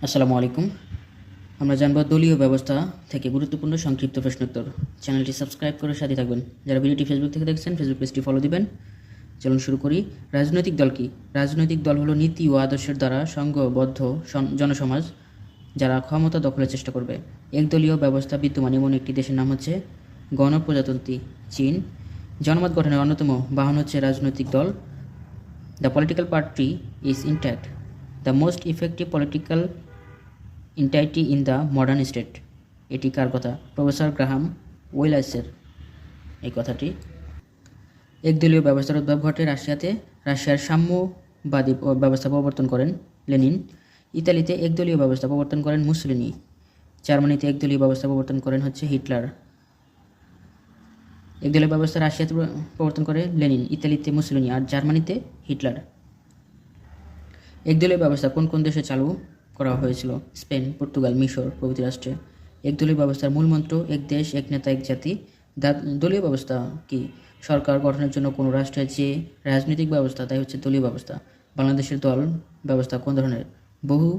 আসসালামু আলাইকুম। আমরা জানব দলীয় ব্যবস্থা থেকে গুরুত্বপূর্ণ সংক্ষিপ্ত প্রশ্নোত্তর। চ্যানেলটি সাবস্ক্রাইব করে সাথে থাকবেন। যারা ভিডিওটি ফেসবুক থেকে দেখছেন, ফেসবুক পেজটি ফলো দিবেন। চলুন শুরু করি। রাজনৈতিক দল কি? রাজনৈতিক দল হলো নীতি ও আদর্শের দ্বারা সংঘবদ্ধ জনসমাজ যারা ক্ষমতা দখলের চেষ্টা করবে। একদলীয় ব্যবস্থা বিদ্যমান এমন একটি দেশের নাম হচ্ছে গণপ্রজাতন্ত্রী চীন। জনমত গঠনের অন্যতম বাহন হচ্ছে রাজনৈতিক দল। The political party is intact, the most effective political entity in the modern state. এটি কার কথা? প্রফেসর গ্রাহাম ওয়েলাসের এই কথাটি। একদলীয় ব্যবস্থার উদ্ভব ঘটে রাশিয়াতে। রাশিয়ার সাম্যবাদী ব্যবস্থা প্রবর্তন করেন লেনিন। ইতালিতে একদলীয় ব্যবস্থা প্রবর্তন করেন মুসলিনি। জার্মানিতে একদলীয় ব্যবস্থা প্রবর্তন করেন হচ্ছে হিটলার। একদলীয় ব্যবস্থা রাশিয়াতে প্রবর্তন করে লেনিন, ইতালিতে মুসলিনি আর জার্মানিতে হিটলার। একদলীয় ব্যবস্থা কোন কোন দেশে চালু করা হয়েছিল? স্পেন, পর্তুগাল, মিশর প্রভৃতি রাষ্ট্রে। একদলীয় ব্যবস্থার মূলমন্ত্র এক দেশ, এক নেতা, এক জাতি। দলীয় ব্যবস্থা কি? সরকার গঠনের জন্য কোনো রাষ্ট্রের যে রাজনৈতিক ব্যবস্থা তাই হচ্ছে দলীয় ব্যবস্থা। বাংলাদেশের দল ব্যবস্থা কোন ধরনের? বহু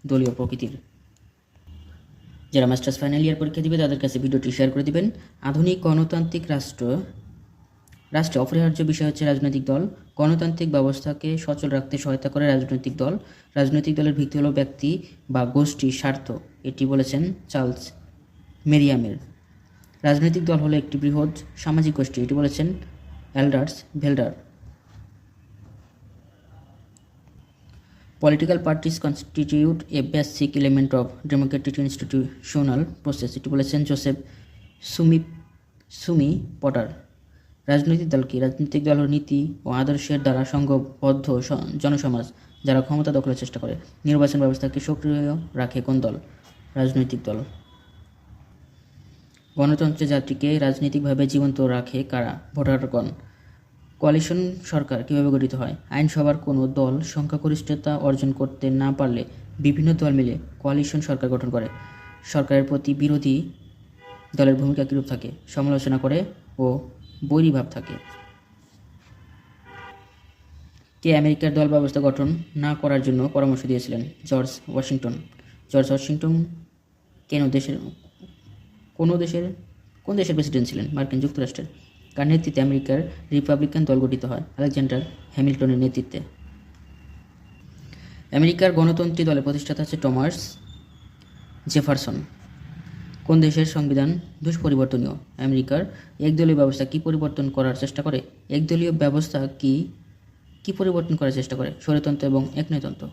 দলীয় প্রকৃতির। যারা মাস্টার্স ফাইনাল ইয়ার পরীক্ষা দিবে তাদের কাছে ভিডিওটি শেয়ার করে দিবেন। আধুনিক গণতান্ত্রিক রাষ্ট্রে অপরিহার্য বিষয় হচ্ছে রাজনৈতিক দল। গণতান্ত্রিক ব্যবস্থাকে সচল রাখতে সহায়তা করে রাজনৈতিক দল। রাজনৈতিক দলের ভিত্তি হলো ব্যক্তি বা গোষ্ঠীর স্বার্থ, এটি বলেছেন চার্লস মেরিয়ামের। রাজনৈতিক দল হলো একটি বৃহৎ সামাজিক গোষ্ঠী, এটি বলেছেন অ্যাল্ডার্স ভেল্ডার। Political parties constitute a basic element of democratic institutional process, এটি বলেছেন জোসেফ সুমি পটার। রাজনৈতিক দল কি? রাজনৈতিক দল হল নীতি ও আদর্শের দ্বারা সংঘবদ্ধ জনসমাজ যারা ক্ষমতা দখলের চেষ্টা করে। নির্বাচন ব্যবস্থাকে সক্রিয় রাখে কোন দল? রাজনৈতিক দল। গণতন্ত্রে জাতিকে রাজনৈতিকভাবে জীবন্ত রাখে কারা? ভোটারগণ। কোয়ালিশন সরকার কীভাবে গঠিত হয়? আইনসভার কোনো দল সংখ্যাগরিষ্ঠতা অর্জন করতে না পারলে বিভিন্ন দল মিলে কোয়ালিশন সরকার গঠন করে। সরকারের প্রতি বিরোধী দলের ভূমিকা কীরূপ থাকে? সমালোচনা করে ও বৈরীভাব থাকে। কে আমেরিকার দল ব্যবস্থা গঠন না করার জন্য পরামর্শ দিয়েছিলেন? George Washington. জর্জ ওয়াশিংটন কোন দেশের প্রেসিডেন্ট ছিলেন? মার্কিন যুক্তরাষ্ট্রের। কার নেতৃত্বে আমেরিকার রিপাবলিকান দল গঠিত হয়? আলেকজান্ডার হ্যামিল্টনের নেতৃত্বে। আমেরিকার গণতন্ত্রী দলের প্রতিষ্ঠাতা হচ্ছে টমাস জেফারসন। কোন দেশের সংবিধান দুষ্পরিবর্তনীয়? আমেরিকার। একদলীয় ব্যবস্থা কি পরিবর্তন করার চেষ্টা করে? একদলীয় ব্যবস্থা কি পরিবর্তন করার চেষ্টা করে? স্বৈরতন্ত্র এবং একনায়কতন্ত্র।